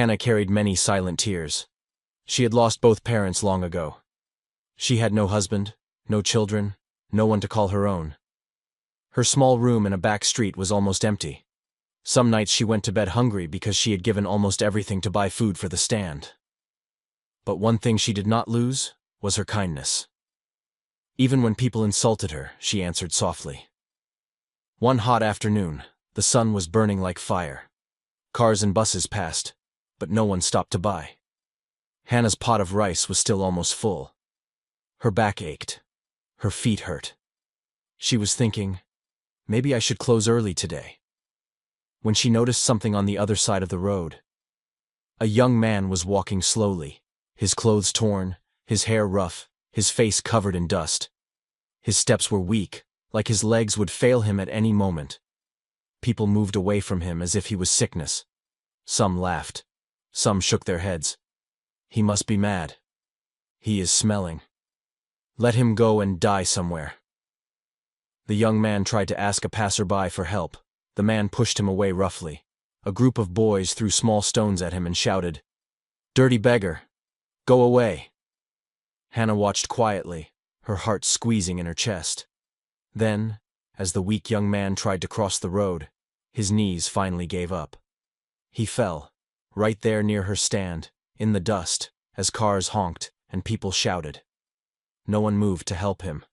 Hannah carried many silent tears. She had lost both parents long ago. She had no husband, no children, no one to call her own. Her small room in a back street was almost empty. Some nights she went to bed hungry because she had given almost everything to buy food for the stand. But one thing she did not lose was her kindness. Even when people insulted her, she answered softly. One hot afternoon, the sun was burning like fire. Cars and buses passed, but no one stopped to buy. Hannah's pot of rice was still almost full. Her back ached. Her feet hurt. She was thinking, maybe I should close early today. When she noticed something on the other side of the road. A young man was walking slowly, his clothes torn, his hair rough, his face covered in dust. His steps were weak, like his legs would fail him at any moment. People moved away from him as if he was sickness. Some laughed. Some shook their heads. He must be mad. He is smelling. Let him go and die somewhere. The young man tried to ask a passerby for help. The man pushed him away roughly. A group of boys threw small stones at him and shouted, "Dirty beggar! Go away!" Hannah watched quietly, her heart squeezing in her chest. Then, as the weak young man tried to cross the road, his knees finally gave up. He fell, right there near her stand, in the dust, as cars honked and people shouted. No one moved to help him,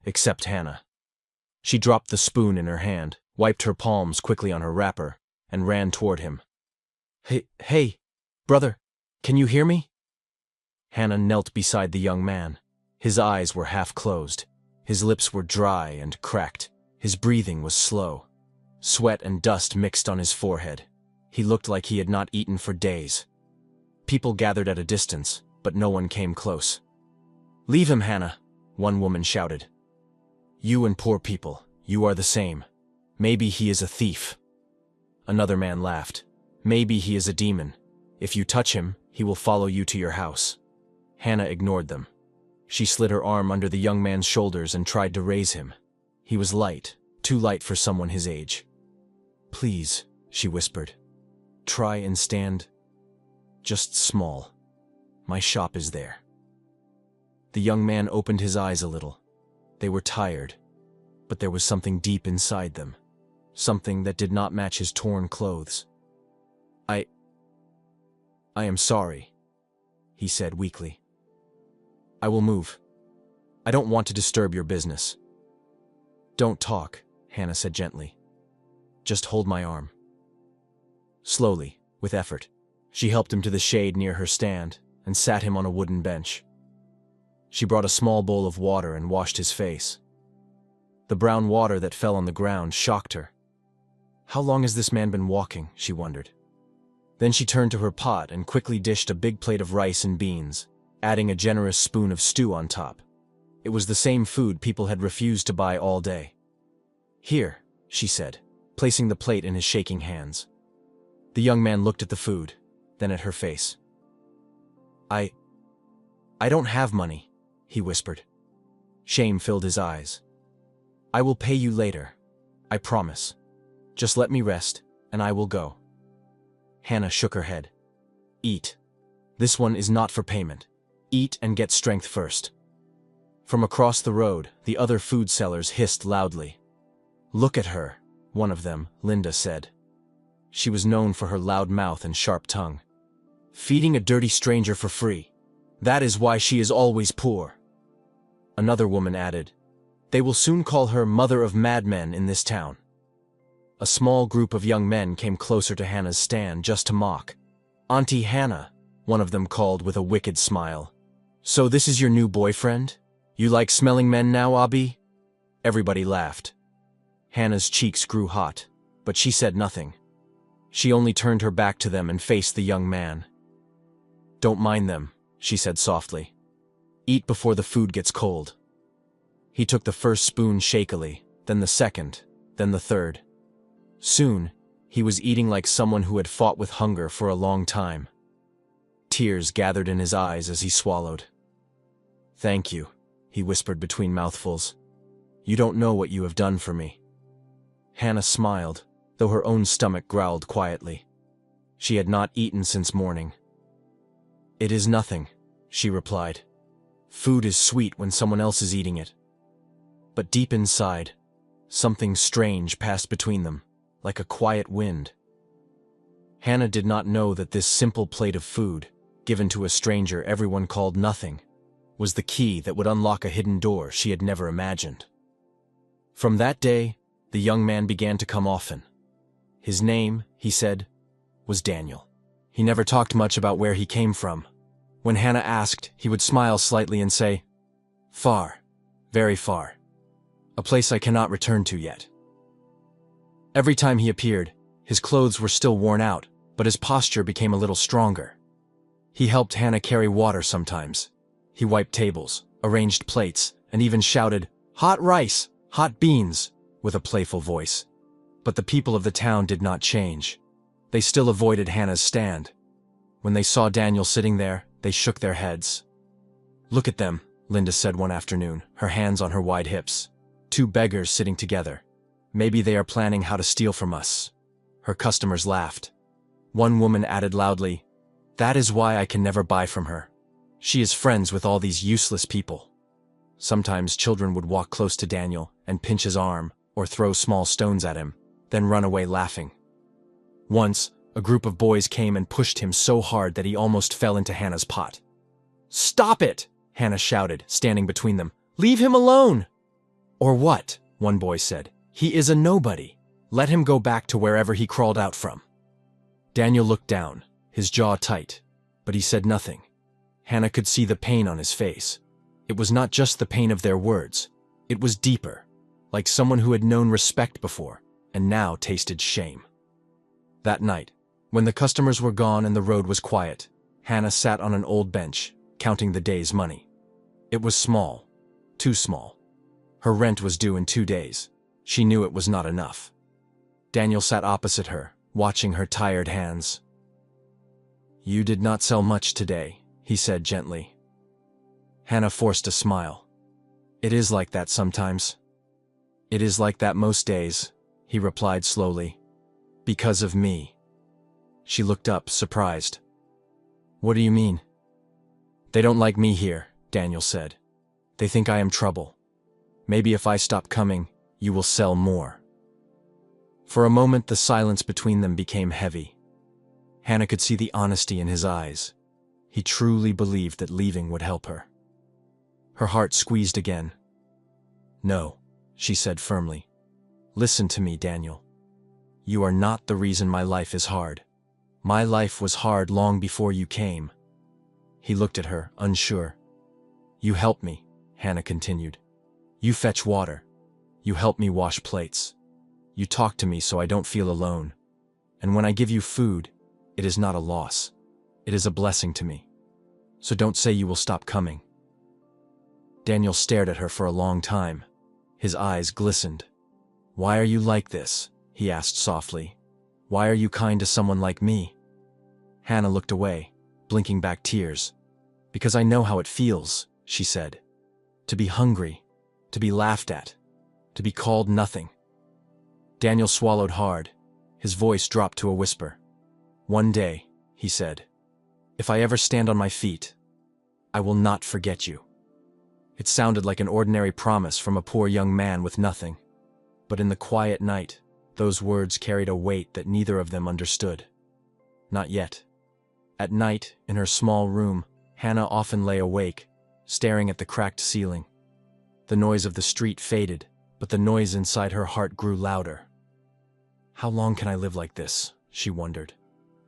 except Hannah. She dropped the spoon in her hand, wiped her palms quickly on her wrapper, and ran toward him. Hey, brother, can you hear me?" Hannah knelt beside the young man. His eyes were half closed. His lips were dry and cracked. His breathing was slow. Sweat and dust mixed on his forehead. He looked like he had not eaten for days. People gathered at a distance, but no one came close. "Leave him, Hannah," one woman shouted. "You and poor people, you are the same. Maybe he is a thief." Another man laughed. "Maybe he is a demon. If you touch him, he will follow you to your house." Hannah ignored them. She slid her arm under the young man's shoulders and tried to raise him. He was light, too light for someone his age. "Please," she whispered. "Try and stand just small. My shop is there." The young man opened his eyes a little. They were tired, but there was something deep inside them, something that did not match his torn clothes. I am sorry," he said weakly. "I will move. I don't want to disturb your business." "Don't talk," Hannah said gently. "Just hold my arm." Slowly, with effort, she helped him to the shade near her stand and sat him on a wooden bench. She brought a small bowl of water and washed his face. The brown water that fell on the ground shocked her. How long has this man been walking, she wondered. Then she turned to her pot and quickly dished a big plate of rice and beans, adding a generous spoon of stew on top. It was the same food people had refused to buy all day. "Here," she said, placing the plate in his shaking hands. The young man looked at the food, then at her face. I don't have money," he whispered. Shame filled his eyes. "I will pay you later. I promise. Just let me rest, and I will go." Hannah shook her head. "Eat. This one is not for payment. Eat and get strength first." From across the road, the other food sellers hissed loudly. "Look at her," one of them, Linda, said. She was known for her loud mouth and sharp tongue. "Feeding a dirty stranger for free. That is why she is always poor." Another woman added, "They will soon call her mother of madmen in this town." A small group of young men came closer to Hannah's stand just to mock. "Auntie Hannah," one of them called with a wicked smile. "So this is your new boyfriend? You like smelling men now, Abi?" Everybody laughed. Hannah's cheeks grew hot, but she said nothing. She only turned her back to them and faced the young man. "Don't mind them," she said softly. "Eat before the food gets cold." He took the first spoon shakily, then the second, then the third. Soon, he was eating like someone who had fought with hunger for a long time. Tears gathered in his eyes as he swallowed. "Thank you," he whispered between mouthfuls. "You don't know what you have done for me." Hannah smiled, though her own stomach growled quietly. She had not eaten since morning. "It is nothing," she replied. "Food is sweet when someone else is eating it." But deep inside, something strange passed between them, like a quiet wind. Hannah did not know that this simple plate of food, given to a stranger everyone called nothing, was the key that would unlock a hidden door she had never imagined. From that day, the young man began to come often. His name, he said, was Daniel. He never talked much about where he came from. When Hannah asked, he would smile slightly and say, "Far, very far. A place I cannot return to yet." Every time he appeared, his clothes were still worn out, but his posture became a little stronger. He helped Hannah carry water sometimes. He wiped tables, arranged plates, and even shouted, "Hot rice, hot beans," with a playful voice. But the people of the town did not change. They still avoided Hannah's stand. When they saw Daniel sitting there, they shook their heads. "Look at them," Linda said one afternoon, her hands on her wide hips. "Two beggars sitting together. Maybe they are planning how to steal from us." Her customers laughed. One woman added loudly, "That is why I can never buy from her. She is friends with all these useless people." Sometimes children would walk close to Daniel and pinch his arm or throw small stones at him, then run away laughing. Once, a group of boys came and pushed him so hard that he almost fell into Hannah's pot. "Stop it!" Hannah shouted, standing between them. "Leave him alone!" "Or what?" one boy said. "He is a nobody. Let him go back to wherever he crawled out from." Daniel looked down, his jaw tight, but he said nothing. Hannah could see the pain on his face. It was not just the pain of their words. It was deeper, like someone who had known respect before and now tasted shame. That night, when the customers were gone and the road was quiet, Hannah sat on an old bench, counting the day's money. It was small, too small. Her rent was due in 2 days. She knew it was not enough. Daniel sat opposite her, watching her tired hands. "You did not sell much today," he said gently. Hannah forced a smile. "It is like that sometimes." "It is like that most days," he replied slowly. "Because of me." She looked up, surprised. "What do you mean?" "They don't like me here," Daniel said. "They think I am trouble. Maybe if I stop coming, you will sell more." For a moment, the silence between them became heavy. Hannah could see the honesty in his eyes. He truly believed that leaving would help her. Her heart squeezed again. "No," she said firmly. "Listen to me, Daniel. You are not the reason my life is hard. My life was hard long before you came." He looked at her, unsure. "You help me," Hannah continued. "You fetch water. You help me wash plates. You talk to me so I don't feel alone. And when I give you food, it is not a loss. It is a blessing to me. So don't say you will stop coming." Daniel stared at her for a long time. His eyes glistened. "Why are you like this?" he asked softly. "Why are you kind to someone like me?" Hannah looked away, blinking back tears. "Because I know how it feels," she said. "To be hungry, to be laughed at, to be called nothing." Daniel swallowed hard. His voice dropped to a whisper. "One day," he said, "if I ever stand on my feet, I will not forget you." It sounded like an ordinary promise from a poor young man with nothing. But in the quiet night, those words carried a weight that neither of them understood. Not yet. At night, in her small room, Hannah often lay awake, staring at the cracked ceiling. The noise of the street faded, but the noise inside her heart grew louder. "How long can I live like this?" she wondered.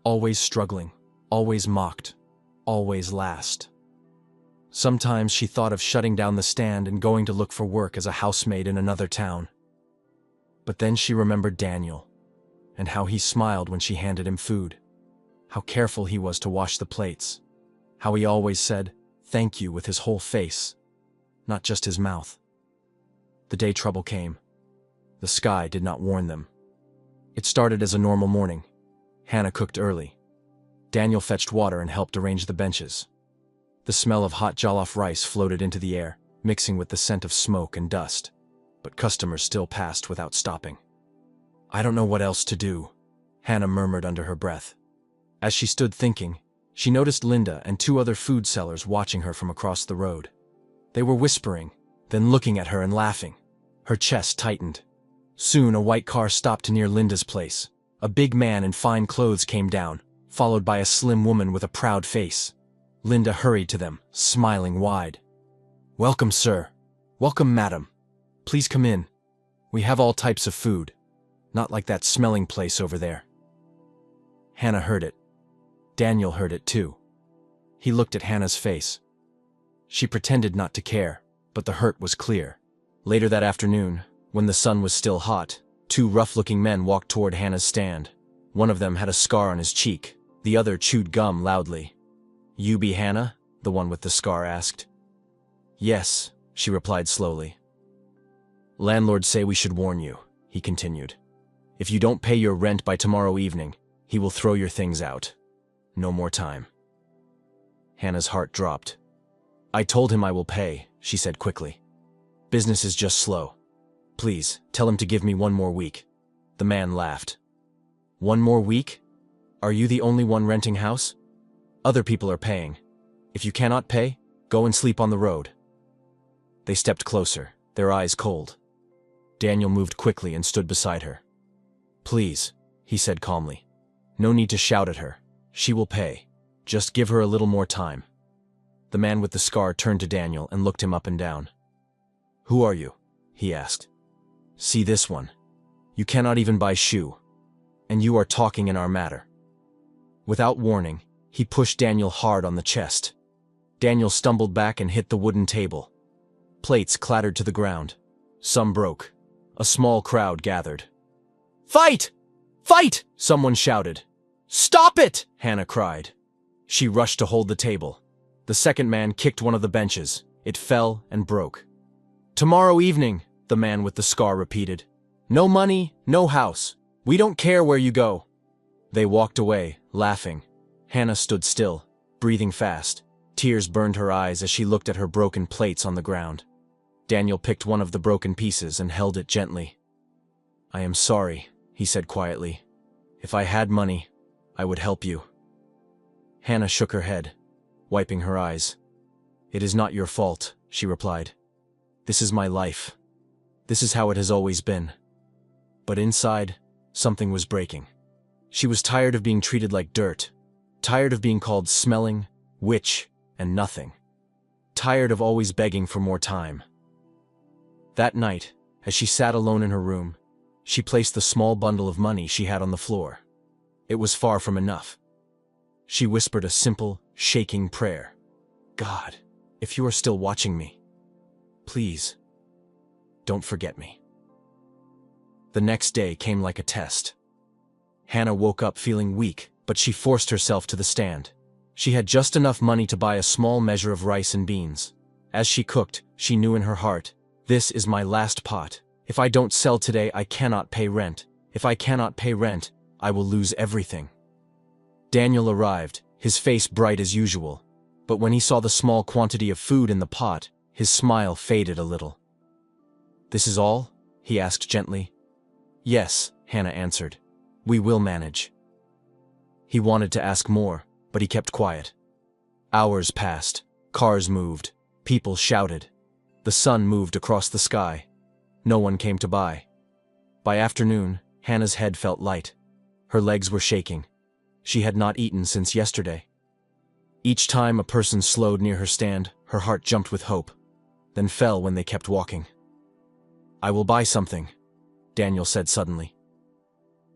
Always struggling, always mocked, always last. Sometimes she thought of shutting down the stand and going to look for work as a housemaid in another town. But then she remembered Daniel, and how he smiled when she handed him food, how careful he was to wash the plates, how he always said, "Thank you," with his whole face, not just his mouth. The day trouble came. The sky did not warn them. It started as a normal morning. Hannah cooked early. Daniel fetched water and helped arrange the benches. The smell of hot jollof rice floated into the air, mixing with the scent of smoke and dust. But customers still passed without stopping. "I don't know what else to do," Hannah murmured under her breath. As she stood thinking, she noticed Linda and two other food sellers watching her from across the road. They were whispering, then looking at her and laughing. Her chest tightened. Soon a white car stopped near Linda's place. A big man in fine clothes came down, followed by a slim woman with a proud face. Linda hurried to them, smiling wide. "Welcome, sir. Welcome, madam. Please come in. We have all types of food. Not like that smelling place over there." Hannah heard it. Daniel heard it too. He looked at Hannah's face. She pretended not to care, but the hurt was clear. Later that afternoon, when the sun was still hot, two rough-looking men walked toward Hannah's stand. One of them had a scar on his cheek. The other chewed gum loudly. "You be Hannah?" the one with the scar asked. "Yes," she replied slowly. "Landlord say we should warn you," he continued. "If you don't pay your rent by tomorrow evening, he will throw your things out. No more time." Hannah's heart dropped. "I told him I will pay," she said quickly. "Business is just slow. Please, tell him to give me one more week." The man laughed. "One more week? Are you the only one renting house? Other people are paying. If you cannot pay, go and sleep on the road." They stepped closer, their eyes cold. Daniel moved quickly and stood beside her. "Please," he said calmly. "No need to shout at her. She will pay. Just give her a little more time." The man with the scar turned to Daniel and looked him up and down. "Who are you?" he asked. "See this one. You cannot even buy shoe. And you are talking in our matter." Without warning, he pushed Daniel hard on the chest. Daniel stumbled back and hit the wooden table. Plates clattered to the ground. Some broke. A small crowd gathered. "Fight! Fight!" someone shouted. "Stop it!" Hannah cried. She rushed to hold the table. The second man kicked one of the benches. It fell and broke. "Tomorrow evening," the man with the scar repeated. "No money, no house. We don't care where you go." They walked away, laughing. Hannah stood still, breathing fast. Tears burned her eyes as she looked at her broken plates on the ground. Daniel picked one of the broken pieces and held it gently. "I am sorry," he said quietly. "If I had money, I would help you." Hannah shook her head, wiping her eyes. "It is not your fault," she replied. "This is my life. This is how it has always been." But inside, something was breaking. She was tired of being treated like dirt, tired of being called smelling, witch, and nothing. Tired of always begging for more time. That night, as she sat alone in her room, she placed the small bundle of money she had on the floor. It was far from enough. She whispered a simple, shaking prayer. "God, if you are still watching me, please, don't forget me." The next day came like a test. Hannah woke up feeling weak, but she forced herself to the stand. She had just enough money to buy a small measure of rice and beans. As she cooked, she knew in her heart, "This is my last pot. If I don't sell today, I cannot pay rent. If I cannot pay rent, I will lose everything." Daniel arrived, his face bright as usual. But when he saw the small quantity of food in the pot, his smile faded a little. "This is all?" he asked gently. "Yes," Hannah answered. "We will manage." He wanted to ask more, but he kept quiet. Hours passed. Cars moved. People shouted. The sun moved across the sky. No one came to buy. By afternoon, Hannah's head felt light. Her legs were shaking. She had not eaten since yesterday. Each time a person slowed near her stand, her heart jumped with hope, then fell when they kept walking. "I will buy something," Daniel said suddenly.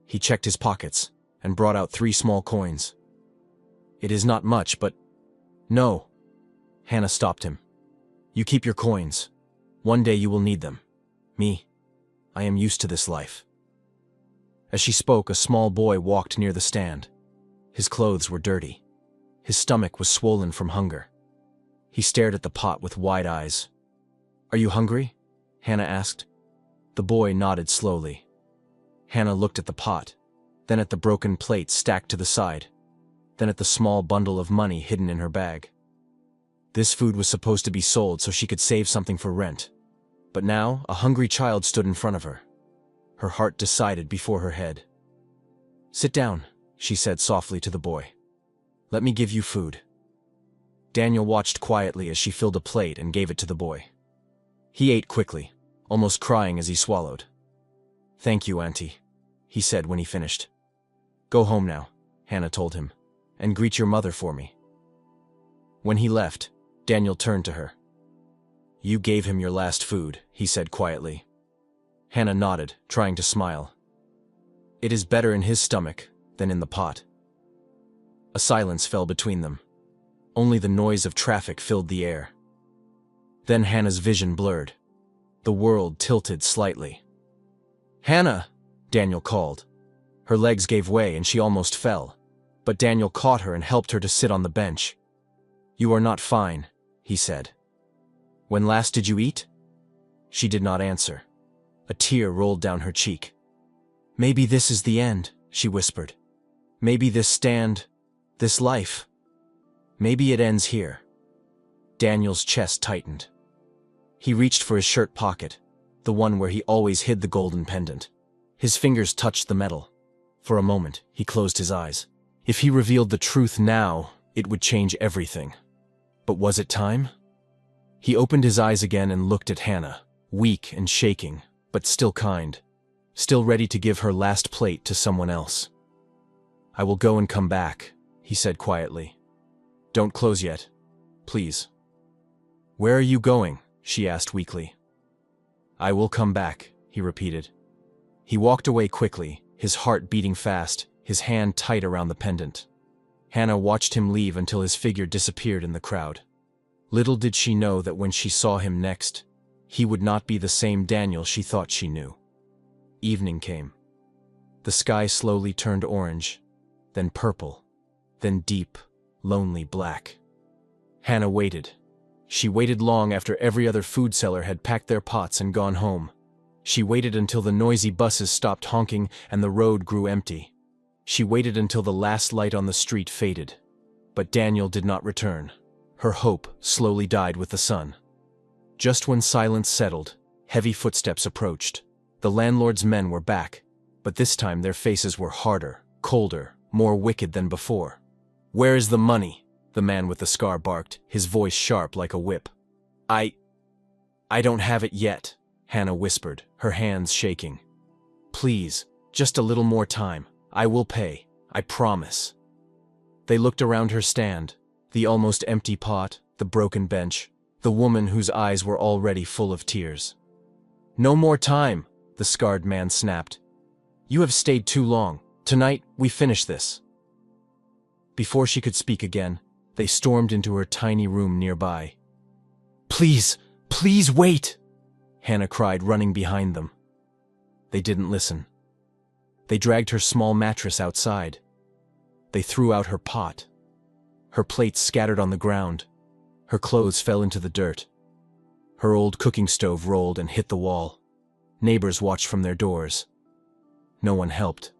He checked his pockets and brought out 3 small coins. "It is not much, but—" "No." Hannah stopped him. "You keep your coins. One day you will need them. Me, I am used to this life." As she spoke, a small boy walked near the stand. His clothes were dirty. His stomach was swollen from hunger. He stared at the pot with wide eyes. "Are you hungry?" Hannah asked. The boy nodded slowly. Hannah looked at the pot, then at the broken plates stacked to the side, then at the small bundle of money hidden in her bag. This food was supposed to be sold so she could save something for rent. But now, a hungry child stood in front of her. Her heart decided before her head. "Sit down," she said softly to the boy. Let me give you food." Daniel watched quietly as she filled a plate and gave it to the boy. He ate quickly, almost crying as he swallowed. "Thank you, Auntie," he said when he finished. "Go home now," Hannah told him, "and greet your mother for me." When he left, Daniel turned to her. "You gave him your last food," he said quietly. Hannah nodded, trying to smile. "It is better in his stomach than in the pot." A silence fell between them. Only the noise of traffic filled the air. Then Hannah's vision blurred. The world tilted slightly. "Hannah!" Daniel called. Her legs gave way and she almost fell, but Daniel caught her and helped her to sit on the bench. "You are not fine," he said. "When last did you eat?" She did not answer. A tear rolled down her cheek. "Maybe this is the end," she whispered. "Maybe this life. Maybe it ends here." Daniel's chest tightened. He reached for his shirt pocket, the one where he always hid the golden pendant. His fingers touched the metal. For a moment, he closed his eyes. If he revealed the truth now, it would change everything. But was it time? He opened his eyes again and looked at Hannah, weak and shaking, but still kind, still ready to give her last plate to someone else. "I will go and come back," he said quietly. "Don't close yet, please." "Where are you going?" she asked weakly. "I will come back," he repeated. He walked away quickly, his heart beating fast, his hand tight around the pendant. Hannah watched him leave until his figure disappeared in the crowd. Little did she know that when she saw him next, he would not be the same Daniel she thought she knew. Evening came. The sky slowly turned orange, then purple, then deep, lonely black. Hannah waited. She waited long after every other food seller had packed their pots and gone home. She waited until the noisy buses stopped honking and the road grew empty. She waited until the last light on the street faded. But Daniel did not return. Her hope slowly died with the sun. Just when silence settled, heavy footsteps approached. The landlord's men were back, but this time their faces were harder, colder, more wicked than before. "Where is the money?" the man with the scar barked, his voice sharp like a whip. I don't have it yet," Hannah whispered, her hands shaking. "Please, just a little more time. I will pay, I promise." They looked around her stand, the almost empty pot, the broken bench, the woman whose eyes were already full of tears. "No more time," the scarred man snapped. "You have stayed too long. Tonight, we finish this." Before she could speak again, they stormed into her tiny room nearby. "Please, please wait!" Hannah cried, running behind them. They didn't listen. They dragged her small mattress outside. They threw out her pot. Her plates scattered on the ground. Her clothes fell into the dirt. Her old cooking stove rolled and hit the wall. Neighbors watched from their doors. No one helped.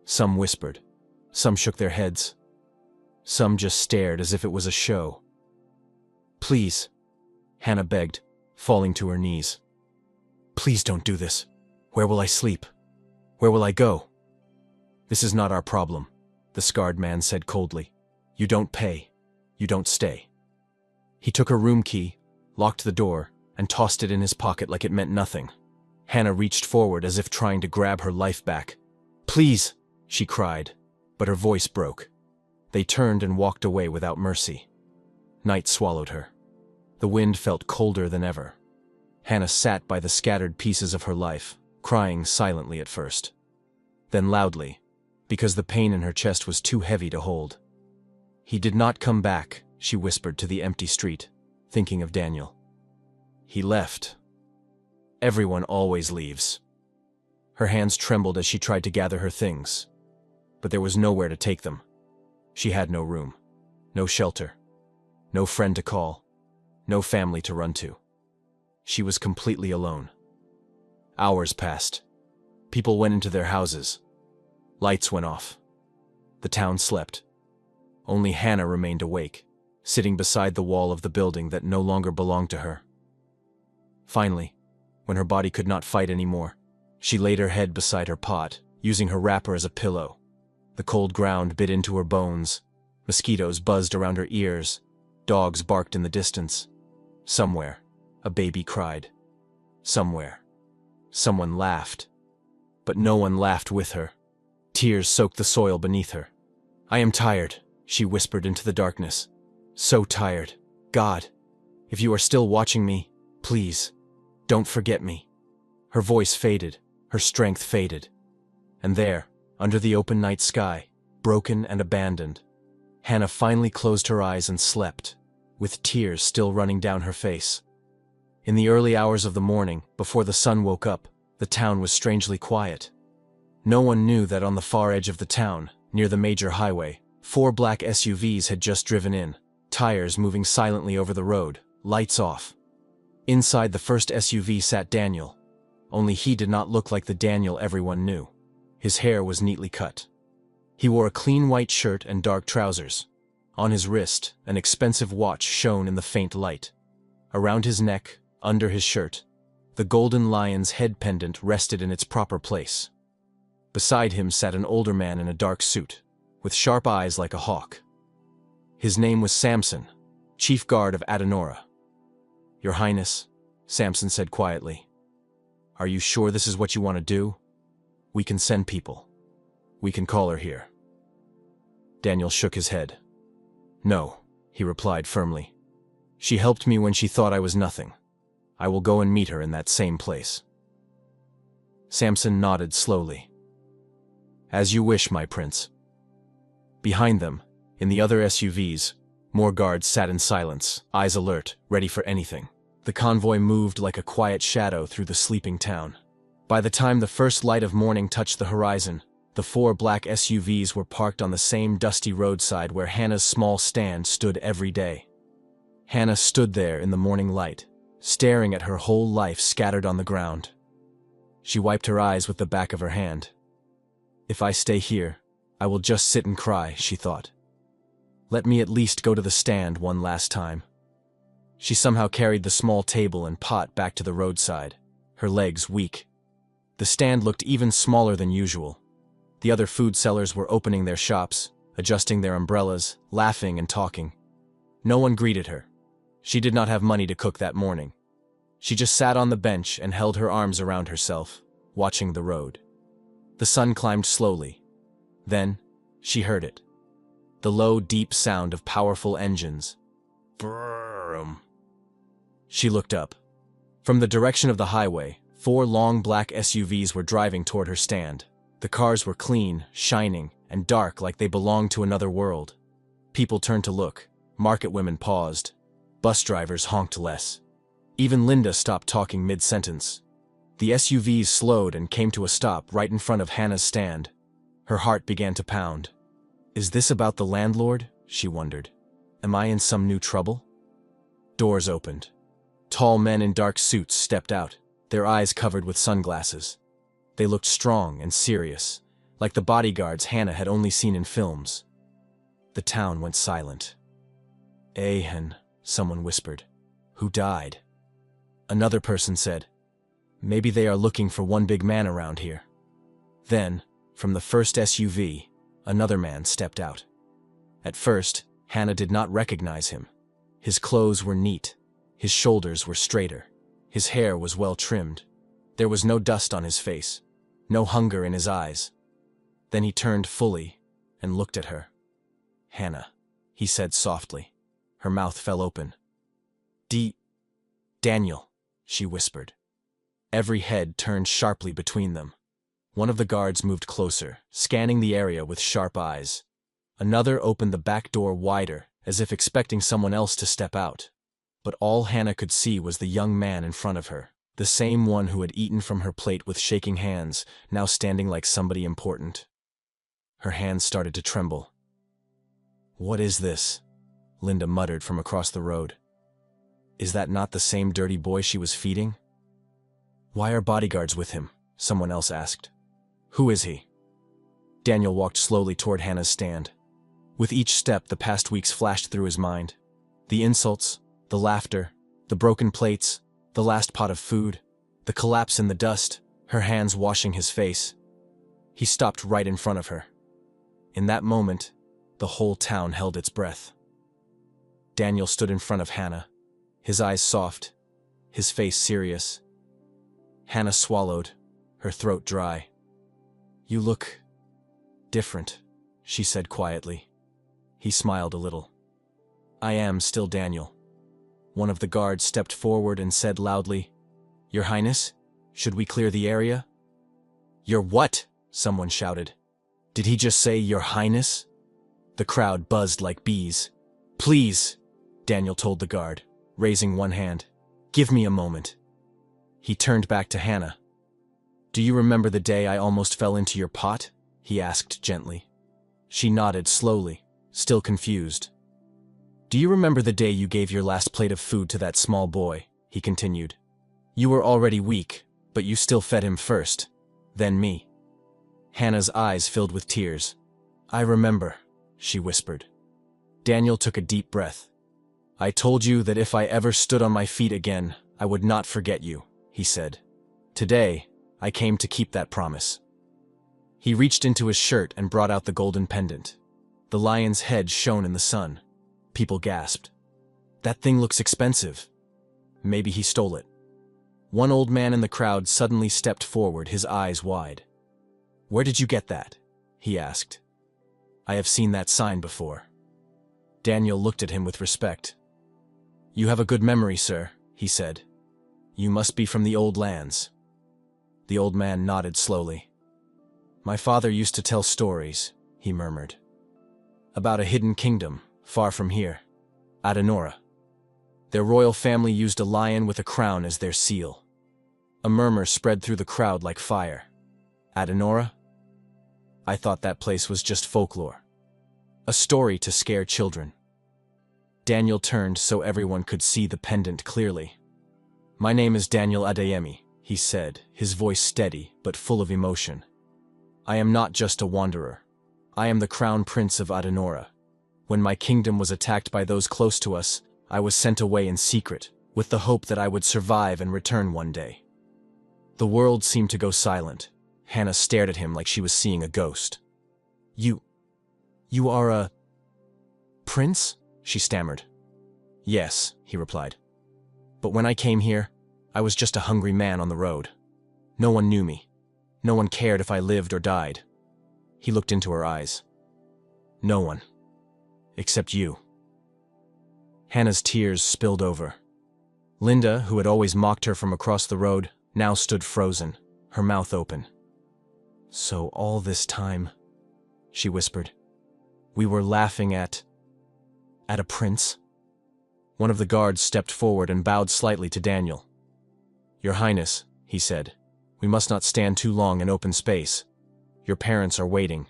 Some whispered. Some shook their heads. Some just stared as if it was a show. "Please," Hannah begged, falling to her knees. "Please don't do this. Where will I sleep? Where will I go?" "This is not our problem," the scarred man said coldly. "You don't pay. You don't stay." He took her room key, locked the door, and tossed it in his pocket like it meant nothing. Hannah reached forward as if trying to grab her life back. "Please," she cried, but her voice broke. They turned and walked away without mercy. Night swallowed her. The wind felt colder than ever. Hannah sat by the scattered pieces of her life, crying silently at first. Then loudly, because the pain in her chest was too heavy to hold. "He did not come back," she whispered to the empty street, thinking of Daniel. "He left. Everyone always leaves." Her hands trembled as she tried to gather her things, but there was nowhere to take them. She had no room, no shelter, no friend to call, no family to run to. She was completely alone. Hours passed. People went into their houses. Lights went off. The town slept. Only Hannah remained awake, sitting beside the wall of the building that no longer belonged to her. Finally, when her body could not fight anymore, she laid her head beside her pot, using her wrapper as a pillow. The cold ground bit into her bones, Mosquitoes buzzed around her ears. Dogs barked in the distance. Somewhere, a baby cried. Somewhere, someone laughed. But no one laughed with her. Tears soaked the soil beneath her. "I am tired," she whispered into the darkness. "So tired. God, if you are still watching me, please, don't forget me." Her voice faded, her strength faded. And there, under the open night sky, broken and abandoned, Hannah finally closed her eyes and slept, with tears still running down her face. In the early hours of the morning, before the sun woke up, the town was strangely quiet. No one knew that on the far edge of the town, near the major highway, 4 black SUVs had just driven in, tires moving silently over the road, lights off. Inside the first SUV sat Daniel, only he did not look like the Daniel everyone knew. His hair was neatly cut. He wore a clean white shirt and dark trousers. On his wrist, an expensive watch shone in the faint light. Around his neck, under his shirt, the golden lion's head pendant rested in its proper place. Beside him sat an older man in a dark suit, with sharp eyes like a hawk. His name was Samson, chief guard of Adenora. "Your Highness," Samson said quietly, "are you sure this is what you want to do? We can send people. We can call her here." Daniel shook his head. "No," he replied firmly. "She helped me when she thought I was nothing. I will go and meet her in that same place." Samson nodded slowly. "As you wish, my prince." Behind them, in the other SUVs, more guards sat in silence, eyes alert, ready for anything. The convoy moved like a quiet shadow through the sleeping town. By the time the first light of morning touched the horizon, the 4 black SUVs were parked on the same dusty roadside where Hannah's small stand stood every day. Hannah stood there in the morning light, staring at her whole life scattered on the ground. She wiped her eyes with the back of her hand. "If I stay here, I will just sit and cry," she thought. "Let me at least go to the stand one last time." She somehow carried the small table and pot back to the roadside, her legs weak. The stand looked even smaller than usual. The other food sellers were opening their shops, adjusting their umbrellas, laughing and talking. No one greeted her. She did not have money to cook that morning. She just sat on the bench and held her arms around herself, watching the road. The sun climbed slowly. Then, she heard it. The low, deep sound of powerful engines. Brrrrum. She looked up. From the direction of the highway, 4 long black SUVs were driving toward her stand. The cars were clean, shining, and dark like they belonged to another world. People turned to look. Market women paused. Bus drivers honked less. Even Linda stopped talking mid-sentence. The SUVs slowed and came to a stop right in front of Hannah's stand. Her heart began to pound. "Is this about the landlord?" she wondered. "Am I in some new trouble?" Doors opened. Tall men in dark suits stepped out, their eyes covered with sunglasses. They looked strong and serious, like the bodyguards Hannah had only seen in films. The town went silent. "Ahen," someone whispered. "Who died?" Another person said, "Maybe they are looking for one big man around here." Then, from the first SUV, another man stepped out. At first, Hannah did not recognize him. His clothes were neat. His shoulders were straighter. His hair was well trimmed. There was no dust on his face, no hunger in his eyes. Then he turned fully and looked at her. "Hannah," he said softly. Her mouth fell open. Daniel," she whispered. Every head turned sharply between them. One of the guards moved closer, scanning the area with sharp eyes. Another opened the back door wider, as if expecting someone else to step out. But all Hannah could see was the young man in front of her, the same one who had eaten from her plate with shaking hands, now standing like somebody important. Her hands started to tremble. "What is this?" Linda muttered from across the road. "Is that not the same dirty boy she was feeding?" "Why are bodyguards with him?" someone else asked. "Who is he?" Daniel walked slowly toward Hannah's stand. With each step, the past weeks flashed through his mind. The insults, the laughter, the broken plates, the last pot of food, the collapse in the dust, her hands washing his face. He stopped right in front of her. In that moment, The whole town held its breath. Daniel stood in front of Hannah, his eyes soft, his face serious. Hannah swallowed, her throat dry. "You look different," she said quietly. He smiled a little. "I am still Daniel." One of the guards stepped forward and said loudly, "Your Highness, should we clear the area?" "Your what?" someone shouted. "Did he just say, Your Highness?" The crowd buzzed like bees. "Please," Daniel told the guard, raising one hand. "Give me a moment." He turned back to Hannah. "Do you remember the day I almost fell into your pot?" he asked gently. She nodded slowly, still confused. "Do you remember the day you gave your last plate of food to that small boy?" he continued. "You were already weak, but you still fed him first, then me." Hannah's eyes filled with tears. "I remember," she whispered. Daniel took a deep breath. "I told you that if I ever stood on my feet again, I would not forget you," he said. "Today, I came to keep that promise." He reached into his shirt and brought out the golden pendant. The lion's head shone in the sun. People gasped. "That thing looks expensive." Maybe he stole it. One old man in the crowd suddenly stepped forward, his eyes wide. "Where did you get that?" he asked. "I have seen that sign before." Daniel looked at him with respect. "You have a good memory, sir," he said. "You must be from the old lands." The old man nodded slowly. "My father used to tell stories," he murmured, "about a hidden kingdom, far from here, Adenora. Their royal family used a lion with a crown as their seal." A murmur spread through the crowd like fire. "Adenora? I thought that place was just folklore. A story to scare children." Daniel turned so everyone could see the pendant clearly. "My name is Daniel Adeyemi," he said, his voice steady but full of emotion. "I am not just a wanderer. I am the crown prince of Adenora. When my kingdom was attacked by those close to us, I was sent away in secret, with the hope that I would survive and return one day." The world seemed to go silent. Hannah stared at him like she was seeing a ghost. You are a prince?" she stammered. "Yes," he replied. "But when I came here, I was just a hungry man on the road. No one knew me. No one cared if I lived or died." He looked into her eyes. "No one. Except you." Hannah's tears spilled over. Linda, who had always mocked her from across the road, now stood frozen, her mouth open. "So all this time," she whispered, "we were laughing at a prince?" One of the guards stepped forward and bowed slightly to Daniel. "Your Highness," he said, "we must not stand too long in open space. Your parents are waiting.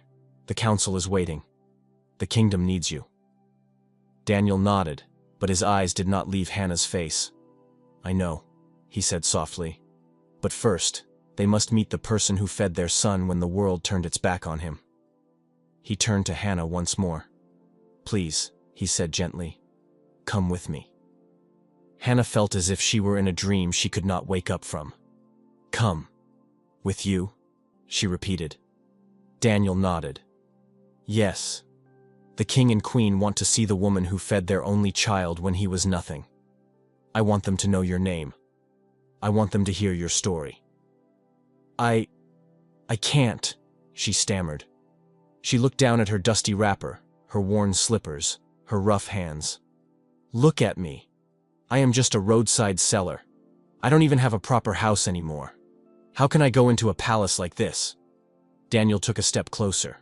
The council is waiting. The kingdom needs you." Daniel nodded, but his eyes did not leave Hannah's face. "I know," he said softly. "But first, they must meet the person who fed their son when the world turned its back on him." He turned to Hannah once more. "Please," he said gently, "come with me." Hannah felt as if she were in a dream she could not wake up from. "Come. With you?" she repeated. Daniel nodded. "Yes. The king and queen want to see the woman who fed their only child when he was nothing. I want them to know your name. I want them to hear your story." I can't," she stammered. She looked down at her dusty wrapper, her worn slippers, her rough hands. "Look at me. I am just a roadside seller. I don't even have a proper house anymore. How can I go into a palace like this?" Daniel took a step closer.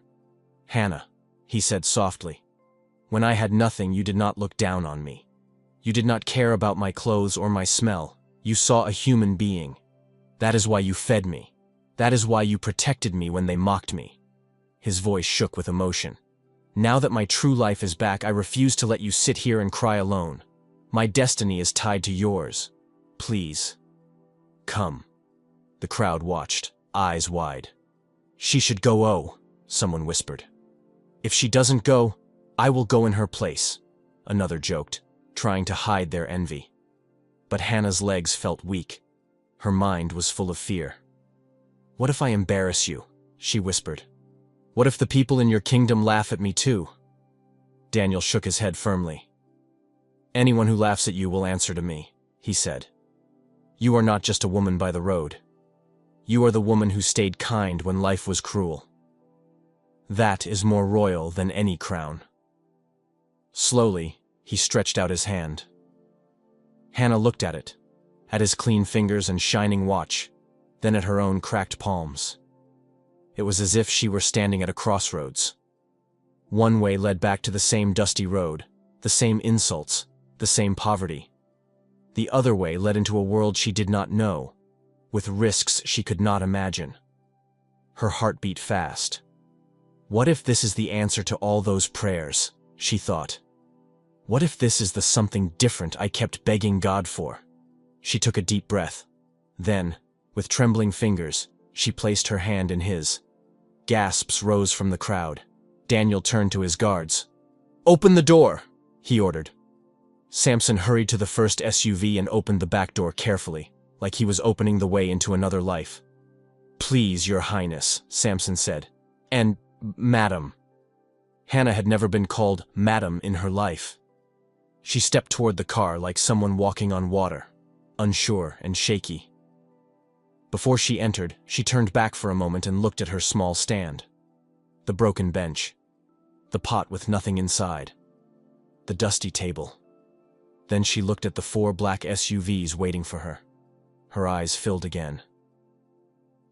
"Hannah," he said softly, "when I had nothing, you did not look down on me. You did not care about my clothes or my smell. You saw a human being. That is why you fed me. That is why you protected me when they mocked me." His voice shook with emotion. "Now that my true life is back, I refuse to let you sit here and cry alone. My destiny is tied to yours. Please, come." The crowd watched, eyes wide. "She should go, oh," someone whispered. "If she doesn't go, I will go in her place," another joked, trying to hide their envy. But Hannah's legs felt weak. Her mind was full of fear. "What if I embarrass you?" she whispered. "What if the people in your kingdom laugh at me too? Daniel shook his head firmly. Anyone who laughs at you will answer to me, he said. You are not just a woman by the road. You are the woman who stayed kind when life was cruel. That is more royal than any crown. Slowly, he stretched out his hand. Hannah looked at it, at his clean fingers and shining watch, then at her own cracked palms. It was as if she were standing at a crossroads. One way led back to the same dusty road, the same insults, the same poverty. The other way led into a world she did not know, with risks she could not imagine. Her heart beat fast. What if this is the answer to all those prayers, she thought. What if this is the something different I kept begging God for? She took a deep breath. Then, with trembling fingers, she placed her hand in his. Gasps rose from the crowd. Daniel turned to his guards. "Open the door," he ordered. Samson hurried to the first SUV and opened the back door carefully, like he was opening the way into another life. "Please, Your Highness," Samson said. "And, Madam." Hannah had never been called Madam in her life. She stepped toward the car like someone walking on water, unsure and shaky. Before she entered, she turned back for a moment and looked at her small stand. The broken bench. The pot with nothing inside. The dusty table. Then she looked at the 4 black SUVs waiting for her. Her eyes filled again.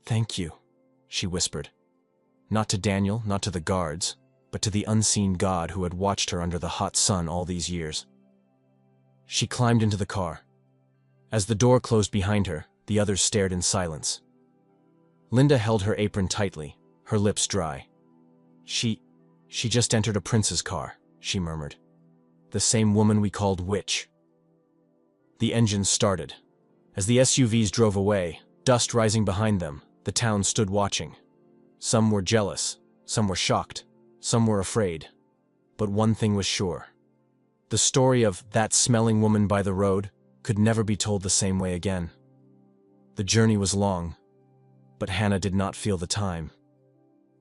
"Thank you," she whispered. Not to Daniel, not to the guards, but to the unseen God who had watched her under the hot sun all these years. She climbed into the car. As the door closed behind her, the others stared in silence. Linda held her apron tightly, her lips dry. She just entered a prince's car," she murmured. "The same woman we called Witch." The engines started. As the SUVs drove away, dust rising behind them, the town stood watching. Some were jealous, some were shocked, some were afraid. But one thing was sure. The story of that smelling woman by the road could never be told the same way again. The journey was long, but Hannah did not feel the time.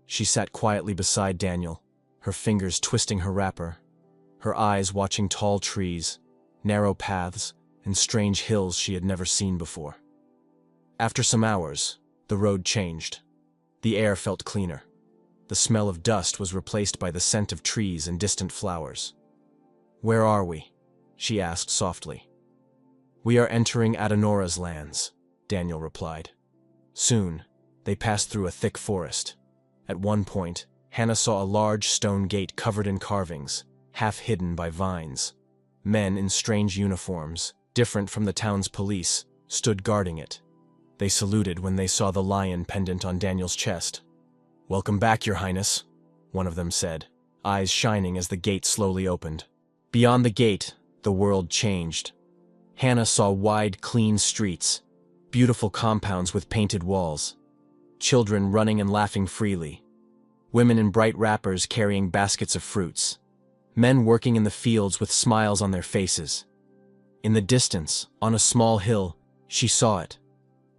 She sat quietly beside Daniel, her fingers twisting her wrapper, her eyes watching tall trees, narrow paths, and strange hills she had never seen before. After some hours, the road changed. The air felt cleaner. The smell of dust was replaced by the scent of trees and distant flowers. "Where are we?" she asked softly. "We are entering Adenora's lands," Daniel replied. Soon, they passed through a thick forest. At one point, Hannah saw a large stone gate covered in carvings, half hidden by vines. Men in strange uniforms, different from the town's police, stood guarding it. They saluted when they saw the lion pendant on Daniel's chest. "Welcome back, Your Highness," one of them said, eyes shining as the gate slowly opened. Beyond the gate, the world changed. Hannah saw wide, clean streets, beautiful compounds with painted walls, children running and laughing freely, women in bright wrappers carrying baskets of fruits, men working in the fields with smiles on their faces. In the distance, on a small hill, she saw it.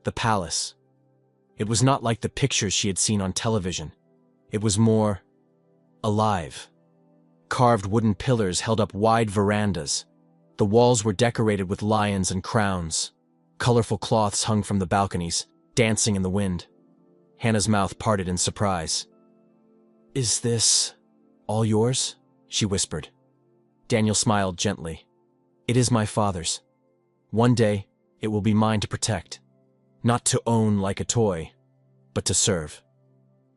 The palace. It was not like the pictures she had seen on television. It was more alive. Carved wooden pillars held up wide verandas. The walls were decorated with lions and crowns. Colorful cloths hung from the balconies, dancing in the wind. Hannah's mouth parted in surprise. "Is this all yours?" she whispered. Daniel smiled gently. "It is my father's. One day, it will be mine to protect. Not to own like a toy, but to serve."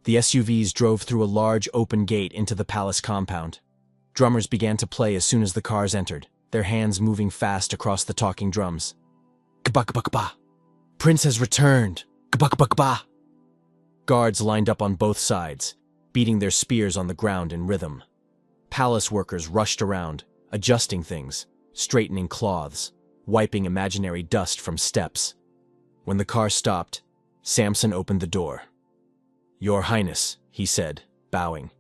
The SUVs drove through a large open gate into the palace compound. Drummers began to play as soon as the cars entered, their hands moving fast across the talking drums. "Kba-kba-kba! Prince has returned! Kba-kba-kba!" Guards lined up on both sides, beating their spears on the ground in rhythm. Palace workers rushed around, adjusting things, straightening cloths, wiping imaginary dust from steps. When the car stopped, Samson opened the door. "Your Highness," he said, bowing.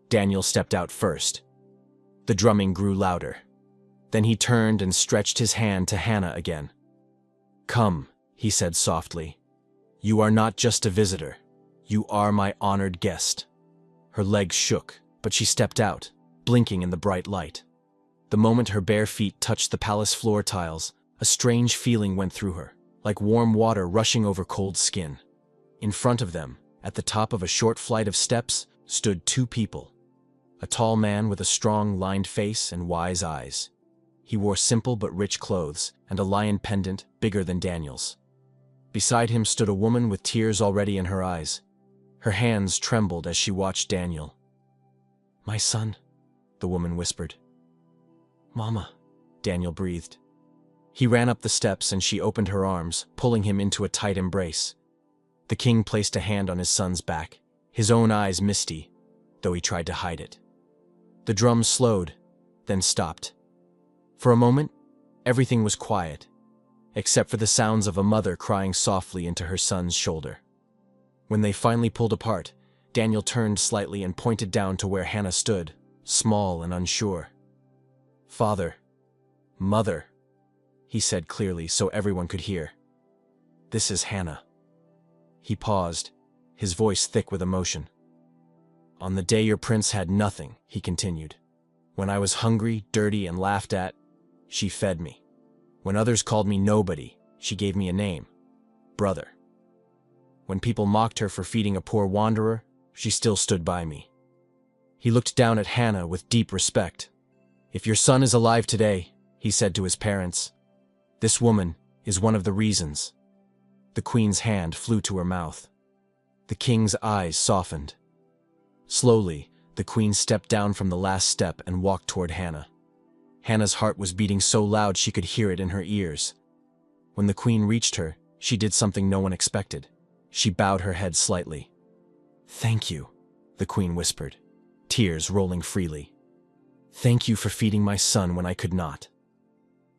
Daniel stepped out first. The drumming grew louder. Then he turned and stretched his hand to Hannah again. "Come," he said softly. "You are not just a visitor. You are my honored guest." Her legs shook, but she stepped out, blinking in the bright light. The moment her bare feet touched the palace floor tiles, a strange feeling went through her, like warm water rushing over cold skin. In front of them, at the top of a short flight of steps, stood two people. A tall man with a strong, lined face and wise eyes. He wore simple but rich clothes and a lion pendant bigger than Daniel's. Beside him stood a woman with tears already in her eyes. Her hands trembled as she watched Daniel. "My son," the woman whispered. "Mama," Daniel breathed. He ran up the steps and she opened her arms, pulling him into a tight embrace. The king placed a hand on his son's back, his own eyes misty, though he tried to hide it. The drums slowed, then stopped. For a moment, everything was quiet, except for the sounds of a mother crying softly into her son's shoulder. When they finally pulled apart, Daniel turned slightly and pointed down to where Hannah stood, small and unsure. "Father, Mother," he said clearly so everyone could hear. "This is Hannah." He paused, his voice thick with emotion. "On the day your prince had nothing," he continued, "when I was hungry, dirty, and laughed at, she fed me. When others called me nobody, she gave me a name, brother. When people mocked her for feeding a poor wanderer, she still stood by me." He looked down at Hannah with deep respect. "If your son is alive today," he said to his parents, "this woman is one of the reasons." The queen's hand flew to her mouth. The king's eyes softened. Slowly, the queen stepped down from the last step and walked toward Hannah. Hannah's heart was beating so loud she could hear it in her ears. When the queen reached her, she did something no one expected. She bowed her head slightly. "Thank you," the queen whispered, tears rolling freely. "Thank you for feeding my son when I could not."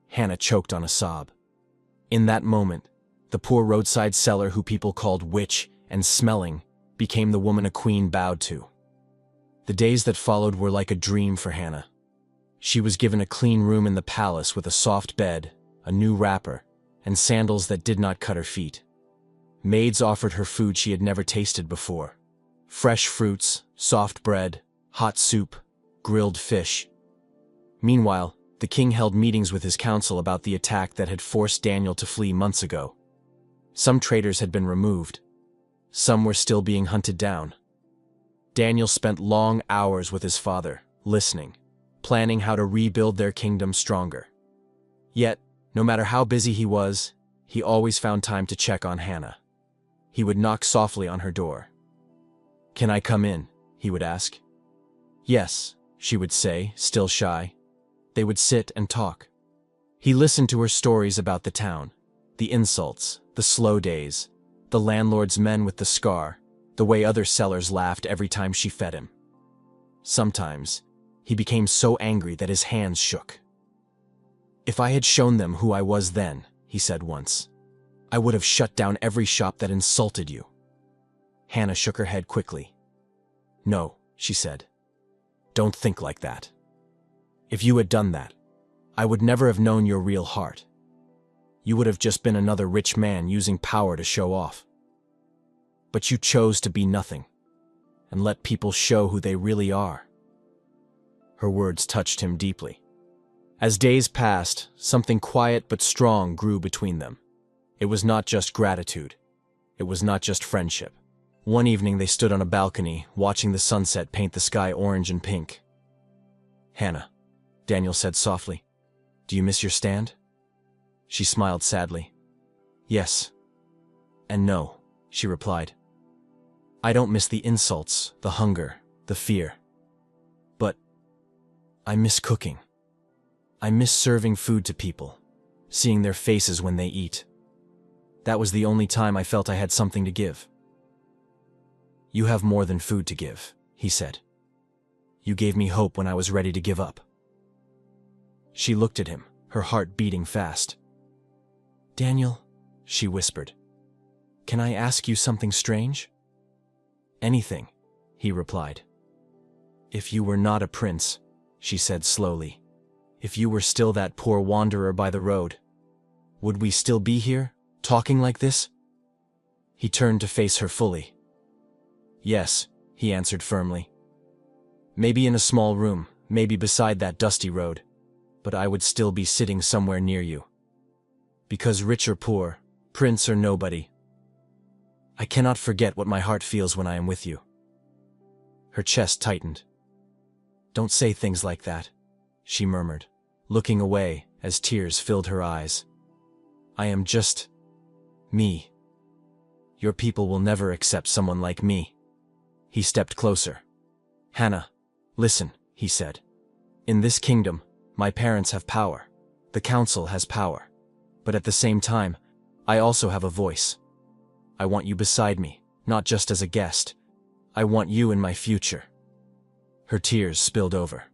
Hannah choked on a sob. In that moment, the poor roadside seller who people called witch and smelling became the woman a queen bowed to. The days that followed were like a dream for Hannah. She was given a clean room in the palace with a soft bed, a new wrapper, and sandals that did not cut her feet. Maids offered her food she had never tasted before. Fresh fruits, soft bread, hot soup, grilled fish. Meanwhile, the king held meetings with his council about the attack that had forced Daniel to flee months ago. Some traitors had been removed. Some were still being hunted down. Daniel spent long hours with his father, listening, planning how to rebuild their kingdom stronger. Yet, no matter how busy he was, he always found time to check on Hannah. He would knock softly on her door. "Can I come in?" he would ask. "Yes," she would say, still shy. They would sit and talk. He listened to her stories about the town, the insults, the slow days, the landlord's men with the scar, the way other sellers laughed every time she fed him. Sometimes, he became so angry that his hands shook. "If I had shown them who I was then," he said once, "I would have shut down every shop that insulted you." Hannah shook her head quickly. "No," she said. "Don't think like that. If you had done that, I would never have known your real heart. You would have just been another rich man using power to show off. But you chose to be nothing, and let people show who they really are." Her words touched him deeply. As days passed, something quiet but strong grew between them. It was not just gratitude. It was not just friendship. One evening they stood on a balcony, watching the sunset paint the sky orange and pink. "Hannah," Daniel said softly, "do you miss your stand?" She smiled sadly. "Yes. And no," she replied. "I don't miss the insults, the hunger, the fear. But I miss cooking. I miss serving food to people, seeing their faces when they eat. That was the only time I felt I had something to give." "You have more than food to give," he said. "You gave me hope when I was ready to give up." She looked at him, her heart beating fast. "Daniel," she whispered, "can I ask you something strange?" "Anything," he replied. "If you were not a prince," she said slowly, "if you were still that poor wanderer by the road, would we still be here, talking like this?" He turned to face her fully. "Yes," he answered firmly. "Maybe in a small room, maybe beside that dusty road, but I would still be sitting somewhere near you. Because rich or poor, prince or nobody, I cannot forget what my heart feels when I am with you." Her chest tightened. "Don't say things like that," she murmured, looking away as tears filled her eyes. "I am just me. Your people will never accept someone like me." He stepped closer. "Hannah, listen," he said. "In this kingdom, my parents have power. The council has power. But at the same time, I also have a voice. I want you beside me, not just as a guest. I want you in my future." Her tears spilled over.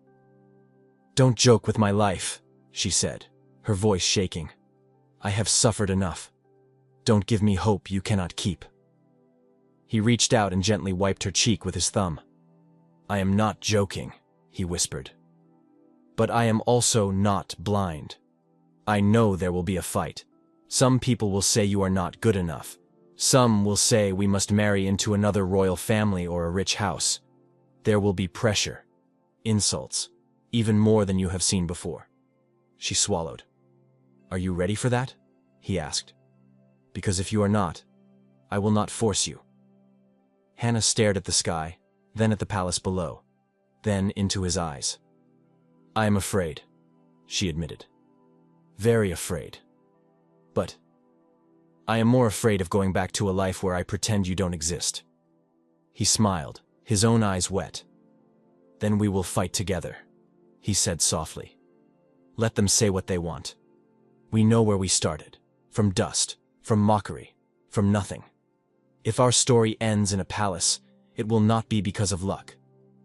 "Don't joke with my life," she said, her voice shaking. "I have suffered enough. Don't give me hope you cannot keep." He reached out and gently wiped her cheek with his thumb. "I am not joking," he whispered. "But I am also not blind. I know there will be a fight. Some people will say you are not good enough. Some will say we must marry into another royal family or a rich house. There will be pressure, insults, even more than you have seen before." She swallowed. "Are you ready for that?" he asked. "Because if you are not, I will not force you." Hannah stared at the sky, then at the palace below, then into his eyes. "I am afraid," she admitted. "Very afraid. But I am more afraid of going back to a life where I pretend you don't exist." He smiled, his own eyes wet. "Then we will fight together," he said softly. "Let them say what they want. We know where we started, from dust, from mockery, from nothing. If our story ends in a palace, it will not be because of luck,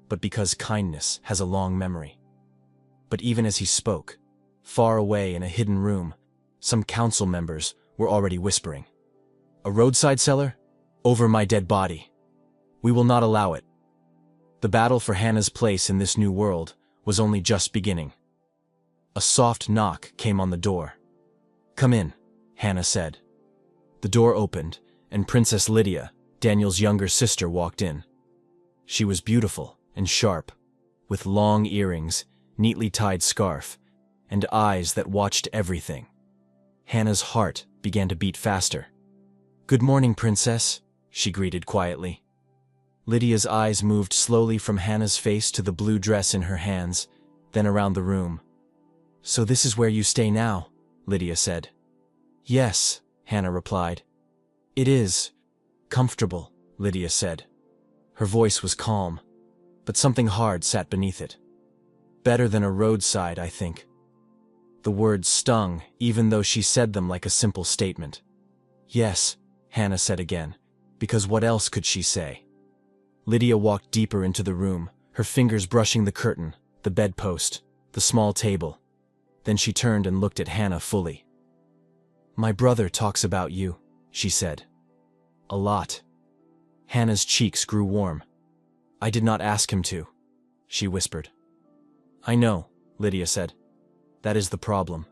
but because kindness has a long memory." But even as he spoke, far away in a hidden room, some council members were already whispering. "A roadside seller? Over my dead body. We will not allow it." The battle for Hannah's place in this new world was only just beginning. A soft knock came on the door. "Come in," Hannah said. The door opened, and Princess Lydia, Daniel's younger sister, walked in. She was beautiful and sharp, with long earrings, neatly tied scarf, and eyes that watched everything. Hannah's heart began to beat faster. "Good morning, Princess," she greeted quietly. Lydia's eyes moved slowly from Hannah's face to the blue dress in her hands, then around the room. "So this is where you stay now," Lydia said. "Yes," Hannah replied. "It is comfortable," Lydia said. Her voice was calm, but something hard sat beneath it. "Better than a roadside, I think." The words stung, even though she said them like a simple statement. "Yes," Hannah said again, because what else could she say? Lydia walked deeper into the room, her fingers brushing the curtain, the bedpost, the small table. Then she turned and looked at Hannah fully. "My brother talks about you," she said. "A lot." Hannah's cheeks grew warm. "I did not ask him to," she whispered. "I know," Lydia said. "That is the problem."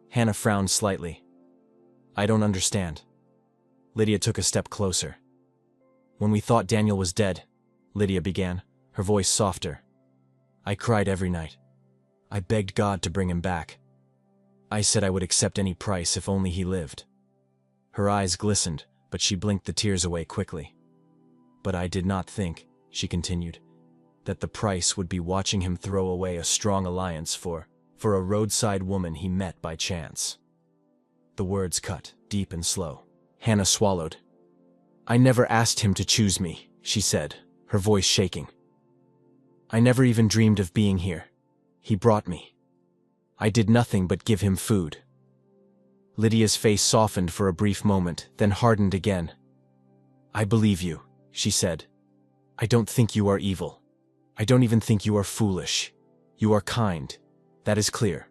Hannah frowned slightly. "I don't understand." Lydia took a step closer. "When we thought Daniel was dead," Lydia began, her voice softer, "I cried every night. I begged God to bring him back. I said I would accept any price if only he lived." Her eyes glistened, but she blinked the tears away quickly. "But I did not think," she continued, "that the price would be watching him throw away a strong alliance for a roadside woman he met by chance." The words cut, deep and slow. Hannah swallowed. "I never asked him to choose me," she said, her voice shaking. "I never even dreamed of being here. He brought me. I did nothing but give him food." Lydia's face softened for a brief moment, then hardened again. "I believe you," she said. "I don't think you are evil. I don't even think you are foolish. You are kind. That is clear.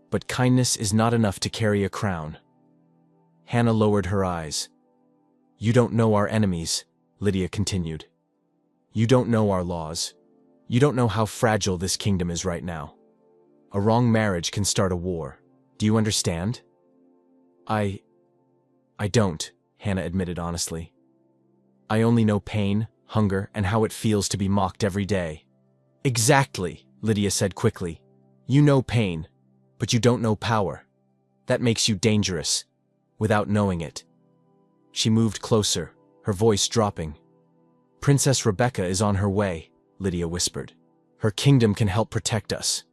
But kindness is not enough to carry a crown." Hannah lowered her eyes. "You don't know our enemies," Lydia continued. "You don't know our laws. You don't know how fragile this kingdom is right now. A wrong marriage can start a war. Do you understand?" I don't," Hannah admitted honestly. "I only know pain, hunger, and how it feels to be mocked every day." "Exactly," Lydia said quickly. You know pain, but you don't know power. That makes you dangerous, without knowing it. She moved closer, her voice dropping. Princess Rebecca is on her way, Lydia whispered. Her kingdom can help protect us.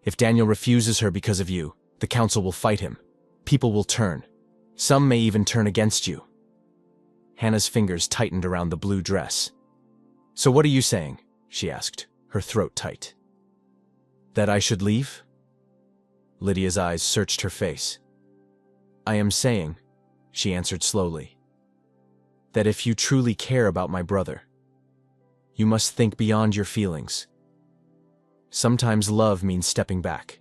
If Daniel refuses her because of you, the council will fight him. People will turn. Some may even turn against you. Hannah's fingers tightened around the blue dress. So what are you saying? She asked, her throat tight. That I should leave? Lydia's eyes searched her face. I am saying, she answered slowly, that if you truly care about my brother, you must think beyond your feelings. Sometimes love means stepping back.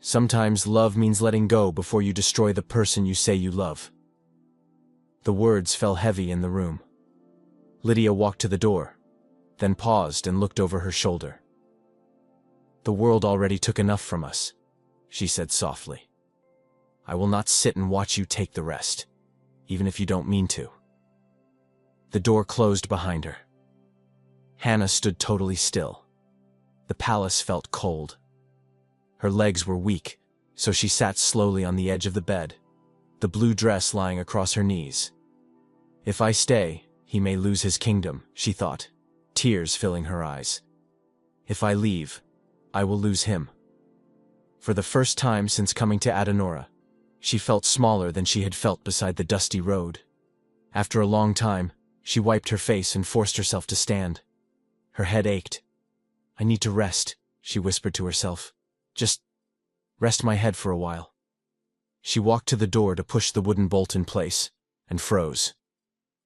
Sometimes love means letting go before you destroy the person you say you love. The words fell heavy in the room. Lydia walked to the door, then paused and looked over her shoulder. The world already took enough from us, she said softly. I will not sit and watch you take the rest, even if you don't mean to. The door closed behind her. Hannah stood totally still. The palace felt cold. Her legs were weak, so she sat slowly on the edge of the bed, the blue dress lying across her knees. If I stay, he may lose his kingdom, she thought, tears filling her eyes. If I leave, I will lose him. For the first time since coming to Adenora, she felt smaller than she had felt beside the dusty road. After a long time, she wiped her face and forced herself to stand. Her head ached. I need to rest, she whispered to herself. Just rest my head for a while. She walked to the door to push the wooden bolt in place, and froze.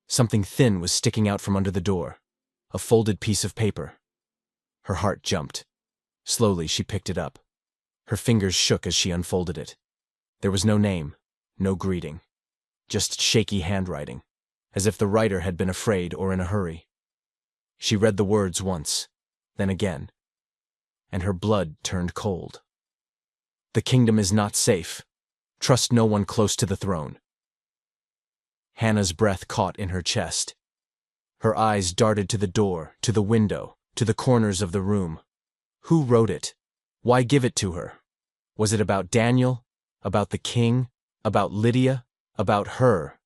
Something thin was sticking out from under the door, a folded piece of paper. Her heart jumped. Slowly, she picked it up. Her fingers shook as she unfolded it. There was no name, no greeting, just shaky handwriting, as if the writer had been afraid or in a hurry. She read the words once, then again, and her blood turned cold. The kingdom is not safe. Trust no one close to the throne. Hannah's breath caught in her chest. Her eyes darted to the door, to the window, to the corners of the room. Who wrote it? Why give it to her? Was it about Daniel? About the king? About Lydia? About her?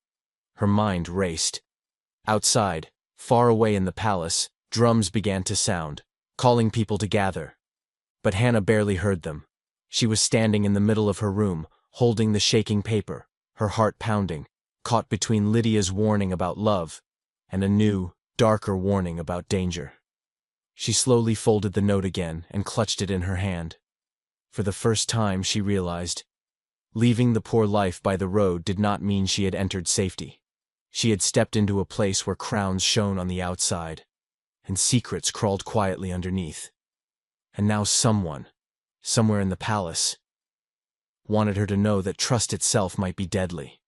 Her mind raced. Outside, far away in the palace, drums began to sound, calling people to gather. But Hannah barely heard them. She was standing in the middle of her room, holding the shaking paper, her heart pounding, caught between Lydia's warning about love and a new, darker warning about danger. She slowly folded the note again and clutched it in her hand. For the first time, she realized, leaving the poor life by the road did not mean she had entered safety. She had stepped into a place where crowns shone on the outside, and secrets crawled quietly underneath. And now someone, somewhere in the palace, wanted her to know that trust itself might be deadly.